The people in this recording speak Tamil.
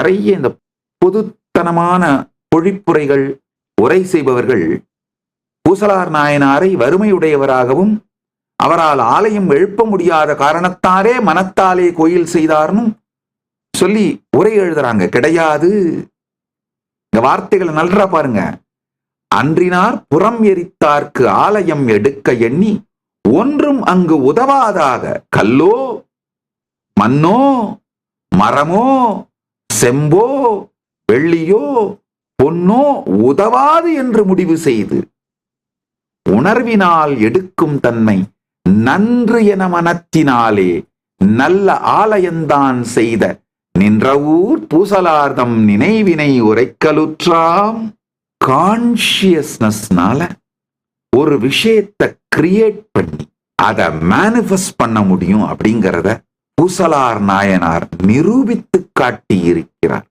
நிறைய இந்த பொதுத்தனமான பொழிப்புரைகள் உரை செய்பவர்கள் பூசலார் நாயனாரை வறுமையுடையவராகவும் அவரால் ஆலயம் எழுப்ப முடியாத காரணத்தாலே மனத்தாலே கோயில் செய்தார்னு சொல்லி உரை எழுதுறாங்க. கிடையாது. இந்த வார்த்தைகளை நல்லா பாருங்க. அன்றினார் புறம் எரித்தார்க்கு ஆலயம் எடுக்க எண்ணி ஒன்றும் அங்கு உதவாதாக கல்லோ மண்ணோ மரமோ செம்போ வெள்ளியோ பொன்னோ உதவாது என்று முடிவு செய்து உணர்வினால் எடுக்கும் தன்மை நன்று என மனத்தினாலே நல்ல ஆலயந்தான் செய்த நின்ற ஊர் பூசலார்தம் நினைவினை உரைக்கலுற்றாம். கான்சியஸ்னஸ்னால ஒரு விஷயத்தை கிரியேட் பண்ணி அதை மேனிஃபெஸ்ட் பண்ண முடியும் அப்படிங்கிறத பூசலார் நாயனார் நிரூபித்து காட்டி இருக்கிறார்.